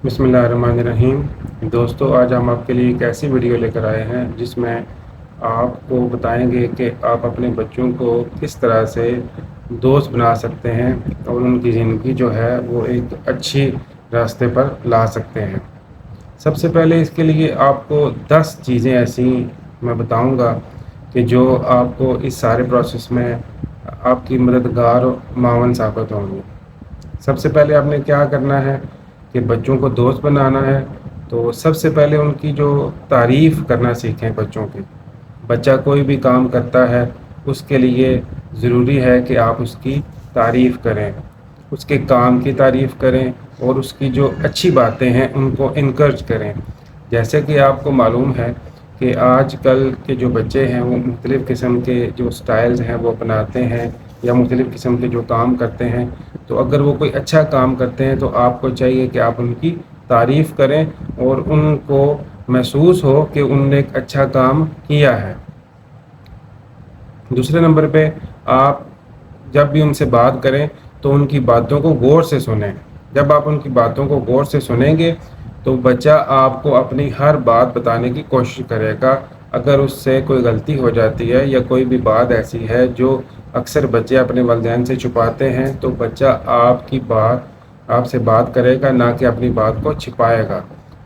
بسم اللہ الرحمن الرحیم۔ دوستو، آج ہم آپ کے لیے ایک ایسی ویڈیو لے کر آئے ہیں جس میں آپ کو بتائیں گے کہ آپ اپنے بچوں کو کس طرح سے دوست بنا سکتے ہیں اور ان کی زندگی جو ہے وہ ایک اچھی راستے پر لا سکتے ہیں۔ سب سے پہلے اس کے لیے آپ کو 10 چیزیں ایسی میں بتاؤں گا کہ جو آپ کو اس سارے پروسیس میں آپ کی مددگار و معاون ثابت ہوں گی۔ سب سے پہلے آپ نے کیا کرنا ہے کہ بچوں کو دوست بنانا ہے تو سب سے پہلے ان کی جو تعریف کرنا سیکھیں بچوں کی۔ بچہ کوئی بھی کام کرتا ہے اس کے لیے ضروری ہے کہ آپ اس کی تعریف کریں، اس کے کام کی تعریف کریں اور اس کی جو اچھی باتیں ہیں ان کو انکریج کریں۔ جیسے کہ آپ کو معلوم ہے کہ آج کل کے جو بچے ہیں وہ مختلف قسم کے جو سٹائلز ہیں وہ اپناتے ہیں یا مختلف قسم کے جو کام کرتے ہیں، تو اگر وہ کوئی اچھا کام کرتے ہیں تو آپ کو چاہیے کہ آپ ان کی تعریف کریں اور ان کو محسوس ہو کہ ان نے ایک اچھا کام کیا ہے۔ دوسرے نمبر پہ آپ جب بھی ان سے بات کریں تو ان کی باتوں کو غور سے سنیں۔ جب آپ ان کی باتوں کو غور سے سنیں گے تو بچہ آپ کو اپنی ہر بات بتانے کی کوشش کرے گا۔ اگر اس سے کوئی غلطی ہو جاتی ہے یا کوئی بھی بات ایسی ہے جو اکثر بچے اپنے والدین سے چھپاتے ہیں تو بچہ آپ سے بات کرے گا، نہ کہ اپنی بات کو چھپائے گا۔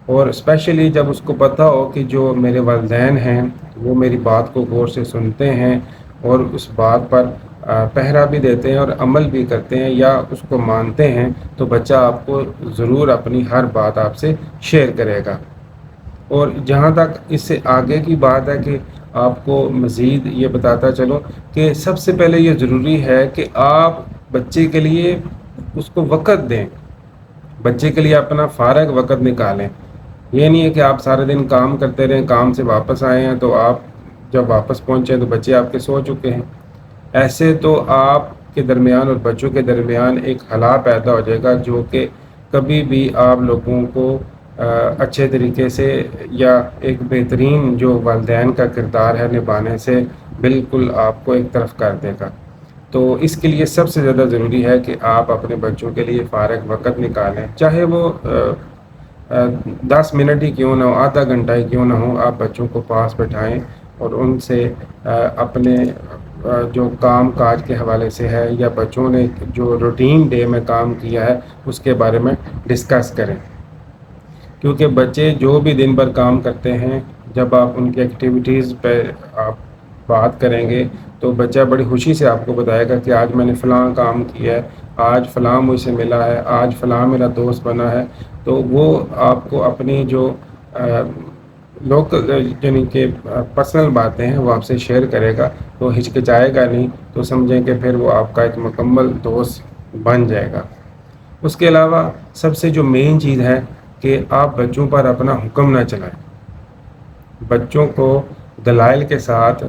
اور اسپیشلی جب اس کو پتہ ہو کہ جو میرے والدین ہیں وہ میری بات کو غور سے سنتے ہیں اور اس بات پر پہرا بھی دیتے ہیں اور عمل بھی کرتے ہیں یا اس کو مانتے ہیں، تو بچہ آپ کو ضرور اپنی ہر بات آپ سے شیئر کرے گا۔ اور جہاں تک اس سے آگے کی بات ہے کہ آپ کو مزید یہ بتاتا چلوں کہ سب سے پہلے یہ ضروری ہے کہ آپ بچے کے لیے اس کو وقت دیں، بچے کے لیے اپنا فارغ وقت نکالیں۔ یہ نہیں ہے کہ آپ سارے دن کام کرتے رہیں، کام سے واپس آئے ہیں تو آپ جب واپس پہنچے تو بچے آپ کے سو چکے ہیں۔ ایسے تو آپ کے درمیان اور بچوں کے درمیان ایک خلا پیدا ہو جائے گا جو کہ کبھی بھی آپ لوگوں کو اچھے طریقے سے یا ایک بہترین جو والدین کا کردار ہے نبھانے سے بالکل آپ کو ایک طرف کر دے گا۔ تو اس کے لیے سب سے زیادہ ضروری ہے کہ آپ اپنے بچوں کے لیے فارغ وقت نکالیں، چاہے وہ 10 منٹ ہی کیوں نہ ہو، آدھا گھنٹہ ہی کیوں نہ ہو، آپ بچوں کو پاس بٹھائیں اور ان سے اپنے جو کام کاج کے حوالے سے ہے یا بچوں نے جو روٹین ڈے میں کام کیا ہے اس کے بارے میں ڈسکس کریں۔ کیونکہ بچے جو بھی دن بھر کام کرتے ہیں، جب آپ ان کی ایکٹیویٹیز پہ آپ بات کریں گے تو بچہ بڑی خوشی سے آپ کو بتائے گا کہ آج میں نے فلاں کام کیا ہے، آج فلاں مجھ سے ملا ہے، آج فلاں میرا دوست بنا ہے۔ تو وہ آپ کو اپنی جو یعنی کہ پرسنل باتیں ہیں وہ آپ سے شیئر کرے گا، تو ہچکچائے گا نہیں، تو سمجھیں کہ پھر وہ آپ کا ایک مکمل دوست بن جائے گا۔ اس کے علاوہ سب سے جو مین چیز ہے کہ آپ بچوں پر اپنا حکم نہ چلائیں، بچوں کو دلائل کے ساتھ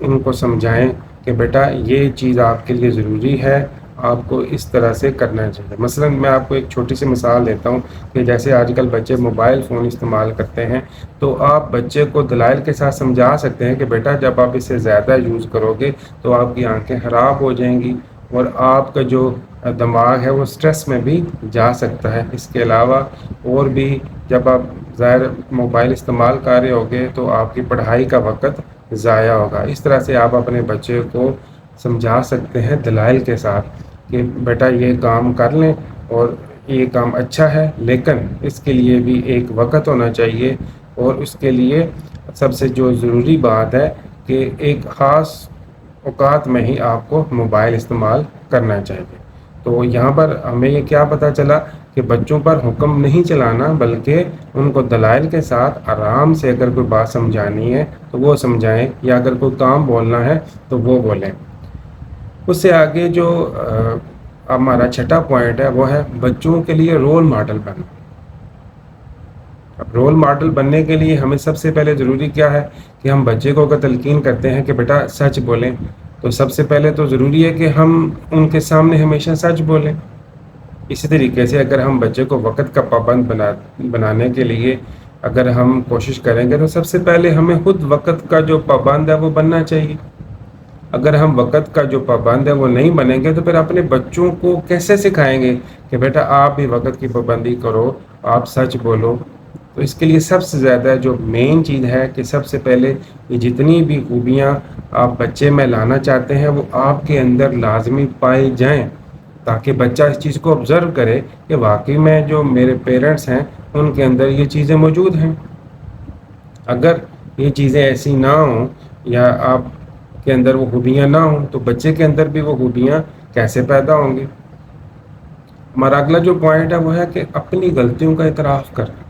ان کو سمجھائیں کہ بیٹا یہ چیز آپ کے لیے ضروری ہے، آپ کو اس طرح سے کرنا چاہیے۔ مثلا میں آپ کو ایک چھوٹی سی مثال دیتا ہوں کہ جیسے آج کل بچے موبائل فون استعمال کرتے ہیں، تو آپ بچے کو دلائل کے ساتھ سمجھا سکتے ہیں کہ بیٹا جب آپ اسے زیادہ یوز کرو گے تو آپ کی آنکھیں خراب ہو جائیں گی اور آپ کا جو دماغ ہے وہ سٹریس میں بھی جا سکتا ہے۔ اس کے علاوہ اور بھی جب آپ ظاہر موبائل استعمال کر رہے ہوگے تو آپ کی پڑھائی کا وقت ضائع ہوگا۔ اس طرح سے آپ اپنے بچے کو سمجھا سکتے ہیں دلائل کے ساتھ کہ بیٹا یہ کام کر لیں اور یہ کام اچھا ہے، لیکن اس کے لیے بھی ایک وقت ہونا چاہیے، اور اس کے لیے سب سے جو ضروری بات ہے کہ ایک خاص اوقات میں ہی آپ کو موبائل استعمال کرنا چاہیے۔ تو یہاں پر ہمیں یہ کیا پتہ چلا کہ بچوں پر حکم نہیں چلانا، بلکہ ان کو دلائل کے ساتھ آرام سے اگر کوئی بات سمجھانی ہے تو وہ سمجھائیں، یا اگر کوئی کام بولنا ہے تو وہ بولیں۔ اس سے آگے جو ہمارا چھٹا پوائنٹ ہے وہ ہے بچوں کے لیے رول ماڈل بننا۔ اب رول ماڈل بننے کے لیے ہمیں سب سے پہلے ضروری کیا ہے کہ ہم بچے کو اگر تلقین کرتے ہیں کہ بیٹا سچ بولیں، تو سب سے پہلے تو ضروری ہے کہ ہم ان کے سامنے ہمیشہ سچ بولیں۔ اسی طریقے سے اگر ہم بچے کو وقت کا پابند بنانے کے لیے اگر ہم کوشش کریں گے تو سب سے پہلے ہمیں خود وقت کا جو پابند ہے وہ بننا چاہیے۔ اگر ہم وقت کا جو پابند ہے وہ نہیں بنیں گے تو پھر اپنے بچوں کو کیسے سکھائیں گے کہ بیٹا آپ بھی وقت کی پابندی کرو، آپ سچ بولو؟ تو اس کے لیے سب سے زیادہ جو مین چیز ہے کہ سب سے پہلے یہ جتنی بھی خوبیاں آپ بچے میں لانا چاہتے ہیں وہ آپ کے اندر لازمی پائی جائیں، تاکہ بچہ اس چیز کو آبزرو کرے کہ واقعی میں جو میرے پیرنٹس ہیں ان کے اندر یہ چیزیں موجود ہیں۔ اگر یہ چیزیں ایسی نہ ہوں یا آپ کے اندر وہ خوبیاں نہ ہوں تو بچے کے اندر بھی وہ خوبیاں کیسے پیدا ہوں گی؟ ہمارا اگلا جو پوائنٹ ہے وہ ہے کہ اپنی غلطیوں کا اعتراف کرنا۔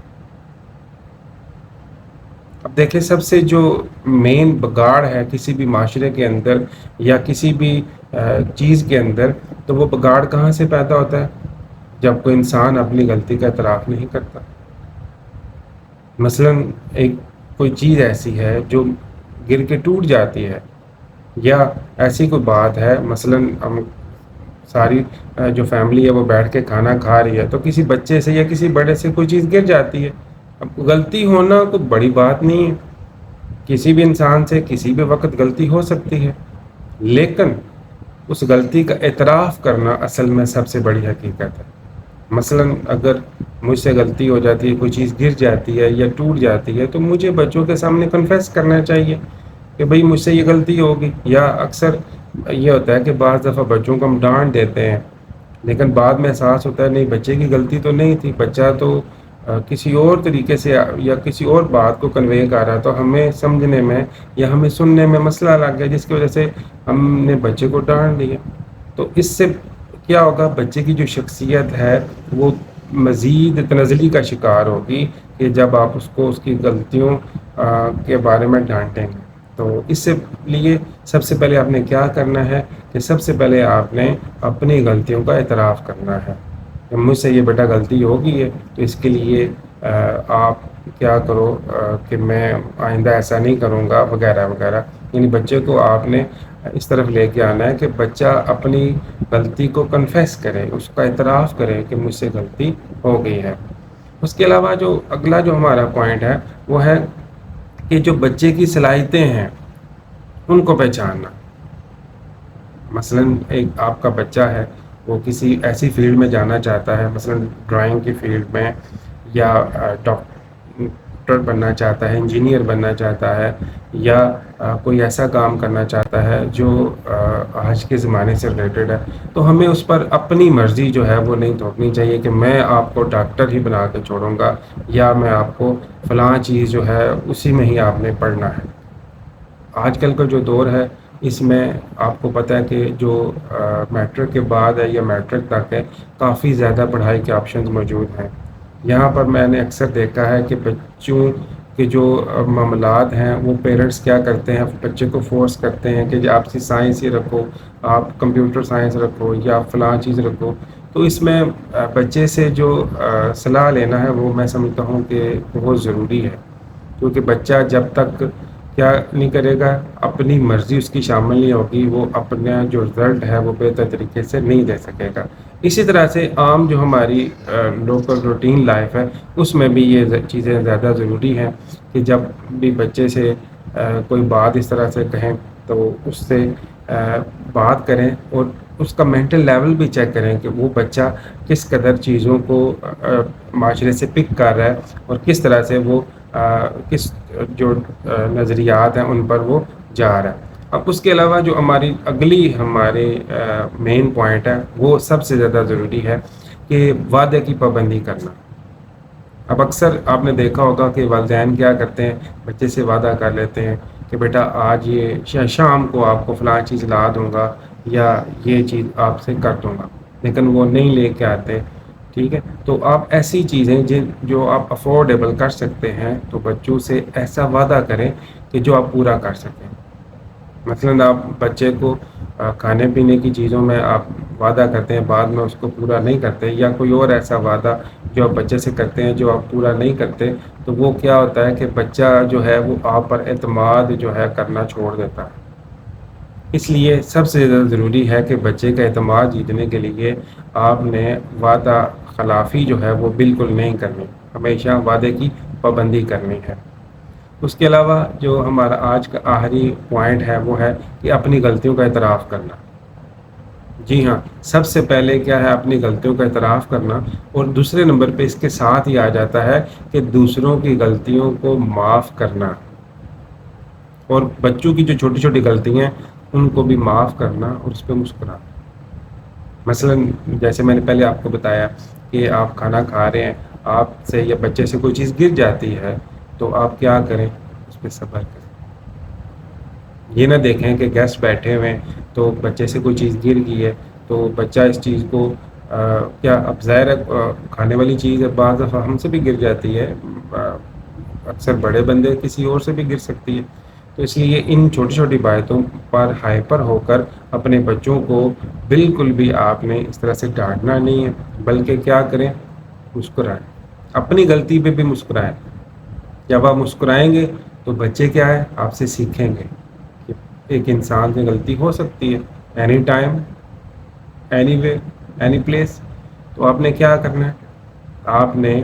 اب دیکھیں، سب سے جو مین بگاڑ ہے کسی بھی معاشرے کے اندر یا کسی بھی چیز کے اندر، تو وہ بگاڑ کہاں سے پیدا ہوتا ہے؟ جب کوئی انسان اپنی غلطی کا اعتراف نہیں کرتا۔ مثلا ایک کوئی چیز ایسی ہے جو گر کے ٹوٹ جاتی ہے، یا ایسی کوئی بات ہے، مثلا ہم ساری جو فیملی ہے وہ بیٹھ کے کھانا کھا رہی ہے تو کسی بچے سے یا کسی بڑے سے کوئی چیز گر جاتی ہے۔ اب غلطی ہونا کوئی بڑی بات نہیں ہے، کسی بھی انسان سے کسی بھی وقت غلطی ہو سکتی ہے، لیکن اس غلطی کا اعتراف کرنا اصل میں سب سے بڑی حقیقت ہے۔ مثلا اگر مجھ سے غلطی ہو جاتی ہے، کوئی چیز گر جاتی ہے یا ٹوٹ جاتی ہے، تو مجھے بچوں کے سامنے کنفیس کرنا چاہیے کہ بھئی مجھ سے یہ غلطی ہوگی۔ یا اکثر یہ ہوتا ہے کہ بعض دفعہ بچوں کو ہم ڈانٹ دیتے ہیں، لیکن بعد میں احساس ہوتا ہے نہیں، بچے کی غلطی تو نہیں تھی، بچہ تو کسی اور طریقے سے یا کسی اور بات کو کنوے کر رہا، تو ہمیں سمجھنے میں یا ہمیں سننے میں مسئلہ لگ گیا جس کی وجہ سے ہم نے بچے کو ڈانٹ دیا۔ تو اس سے کیا ہوگا؟ بچے کی جو شخصیت ہے وہ مزید تنزلی کا شکار ہوگی کہ جب آپ اس کو اس کی غلطیوں کے بارے میں ڈانٹیں گے۔ تو اس سے لیے سب سے پہلے آپ نے کیا کرنا ہے کہ سب سے پہلے آپ نے اپنی غلطیوں کا اعتراف کرنا ہے کہ مجھ سے یہ بیٹا غلطی ہوگی ہے، تو اس کے لیے آپ کیا کرو کہ میں آئندہ ایسا نہیں کروں گا وغیرہ وغیرہ۔ یعنی بچے کو آپ نے اس طرف لے کے آنا ہے کہ بچہ اپنی غلطی کو کنفیس کرے، اس کا اعتراف کرے کہ مجھ سے غلطی ہو گئی ہے۔ اس کے علاوہ جو اگلا جو ہمارا پوائنٹ ہے وہ ہے کہ جو بچے کی صلاحیتیں ہیں ان کو پہچاننا۔ مثلا ایک آپ کا بچہ ہے، وہ کسی ایسی فیلڈ میں جانا چاہتا ہے، مثلا ڈرائنگ کی فیلڈ میں، یا ڈاکٹر بننا چاہتا ہے، انجینئر بننا چاہتا ہے، یا کوئی ایسا کام کرنا چاہتا ہے جو آج کے زمانے سے ریلیٹڈ ہے، تو ہمیں اس پر اپنی مرضی جو ہے وہ نہیں تھوپنی چاہیے کہ میں آپ کو ڈاکٹر ہی بنا کے چھوڑوں گا، یا میں آپ کو فلاں چیز جو ہے اسی میں ہی آپ نے پڑھنا ہے۔ آج کل کا جو دور ہے اس میں آپ کو پتہ ہے کہ جو میٹرک کے بعد ہے یا میٹرک تک ہے، کافی زیادہ پڑھائی کے آپشنز موجود ہیں۔ یہاں پر میں نے اکثر دیکھا ہے کہ بچوں کے جو معاملات ہیں وہ پیرنٹس کیا کرتے ہیں، بچے کو فورس کرتے ہیں کہ آپ سی سائنس ہی رکھو، آپ کمپیوٹر سائنس رکھو یا فلاں چیز رکھو۔ تو اس میں بچے سے جو صلاح لینا ہے وہ میں سمجھتا ہوں کہ بہت ضروری ہے، کیونکہ بچہ جب تک کیا نہیں کرے گا، اپنی مرضی اس کی شامل نہیں ہوگی، وہ اپنا جو رزلٹ ہے وہ بہتر طریقے سے نہیں دے سکے گا۔ اسی طرح سے عام جو ہماری لوکل روٹین لائف ہے اس میں بھی یہ چیزیں زیادہ ضروری ہیں کہ جب بھی بچے سے کوئی بات اس طرح سے کہیں تو اس سے بات کریں اور اس کا مینٹل لیول بھی چیک کریں کہ وہ بچہ کس قدر چیزوں کو معاشرے سے پک کر رہا ہے اور کس طرح سے وہ کس جو نظریات ہیں ان پر وہ جا رہا ہے۔ اب اس کے علاوہ جو ہماری ہمارے مین پوائنٹ ہے وہ سب سے زیادہ ضروری ہے کہ وعدے کی پابندی کرنا۔ اب اکثر آپ نے دیکھا ہوگا کہ والدین کیا کرتے ہیں، بچے سے وعدہ کر لیتے ہیں کہ بیٹا آج یہ شام کو آپ کو فلاں چیز لا دوں گا یا یہ چیز آپ سے کر دوں گا، لیکن وہ نہیں لے کے آتے۔ ٹھیک ہے، تو آپ ایسی چیزیں جو آپ افورڈیبل کر سکتے ہیں تو بچوں سے ایسا وعدہ کریں کہ جو آپ پورا کر سکیں۔ مثلا آپ بچے کو کھانے پینے کی چیزوں میں آپ وعدہ کرتے ہیں، بعد میں اس کو پورا نہیں کرتے، یا کوئی اور ایسا وعدہ جو آپ بچے سے کرتے ہیں جو آپ پورا نہیں کرتے، تو وہ کیا ہوتا ہے کہ بچہ جو ہے وہ آپ پر اعتماد جو ہے کرنا چھوڑ دیتا ہے۔ اس لیے سب سے زیادہ ضروری ہے کہ بچے کا اعتماد جیتنے کے لیے آپ نے وعدہ خلافی جو ہے وہ بالکل نہیں کرنی، ہمیشہ وعدے کی پابندی کرنی ہے۔ اس کے علاوہ جو ہمارا آج کا آخری پوائنٹ ہے وہ ہے کہ اپنی غلطیوں کا اعتراف کرنا. جی ہاں، سب سے پہلے کیا ہے اپنی غلطیوں کا اعتراف کرنا، اور دوسرے نمبر پہ اس کے ساتھ ہی آ جاتا ہے کہ دوسروں کی غلطیوں کو معاف کرنا، اور بچوں کی جو چھوٹی چھوٹی غلطیاں ہیں ان کو بھی معاف کرنا اور اس پہ مسکرانا. مثلا جیسے میں نے پہلے آپ کو بتایا کہ آپ کھانا کھا رہے ہیں، آپ سے یا بچے سے کوئی چیز گر جاتی ہے تو آپ کیا کریں، اس پہ صبر کریں. یہ نہ دیکھیں کہ گیسٹ بیٹھے ہوئے ہیں تو بچے سے کوئی چیز گر گئی ہے تو بچہ اس چیز کو کیا، اب ظاہر ہے کھانے والی چیز ہے، بعض دفعہ ہم سے بھی گر جاتی ہے، اکثر بڑے بندے کسی اور سے بھی گر سکتی ہے. تو اس لیے ان چھوٹی چھوٹی باتوں پر ہائپر ہو کر اپنے بچوں کو بالکل بھی آپ نے اس طرح سے ڈانٹنا نہیں ہے، بلکہ کیا کریں، مسکرائیں، اپنی غلطی پہ بھی مسکرائیں. جب آپ مسکرائیں گے تو بچے کیا ہے آپ سے سیکھیں گے کہ ایک انسان سے غلطی ہو سکتی ہے، any time, any way, any place. تو آپ نے کیا کرنا ہے، آپ نے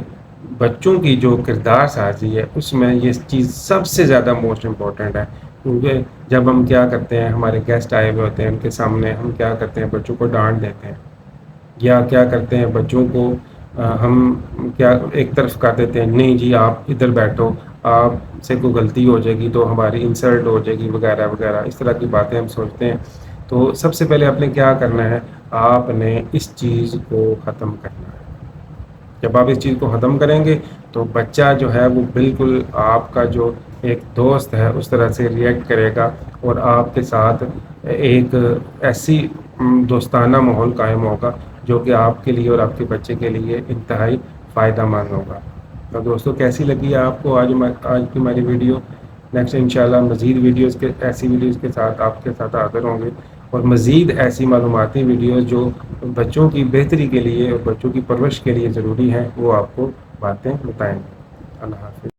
بچوں کی جو کردار سازی ہے اس میں یہ چیز سب سے زیادہ موسٹ امپورٹنٹ ہے. کیونکہ جب ہم کیا کرتے ہیں، ہمارے گیسٹ آئے ہوئے ہوتے ہیں، ان کے سامنے ہم کیا کرتے ہیں، بچوں کو ڈانٹ دیتے ہیں، یا کیا کرتے ہیں بچوں کو ہم کیا ایک طرف کر دیتے ہیں، نہیں جی آپ ادھر بیٹھو، آپ سے کوئی غلطی ہو جائے گی تو ہماری انسلٹ ہو جائے گی وغیرہ وغیرہ، اس طرح کی باتیں ہم سوچتے ہیں. تو سب سے پہلے آپ نے کیا کرنا ہے، آپ نے اس چیز کو ختم کرنا ہے. جب آپ اس چیز کو ختم کریں گے تو بچہ جو ہے وہ بالکل آپ کا جو ایک دوست ہے اس طرح سے ریئیکٹ کرے گا، اور آپ کے ساتھ ایک ایسی دوستانہ ماحول قائم ہوگا جو کہ آپ کے لیے اور آپ کے بچے کے لیے انتہائی فائدہ مند ہوگا. تو دوستوں کیسی لگی آپ کو آج کی ہماری ویڈیو؟ نیکسٹ انشاءاللہ مزید ویڈیوز کے ایسی ویڈیوز کے ساتھ آپ کے ساتھ حاضر ہوں گے، اور مزید ایسی معلوماتی ویڈیوز جو بچوں کی بہتری کے لیے اور بچوں کی پرورش کے لیے ضروری ہیں وہ آپ کو باتیں بتائیں گے. اللہ حافظ.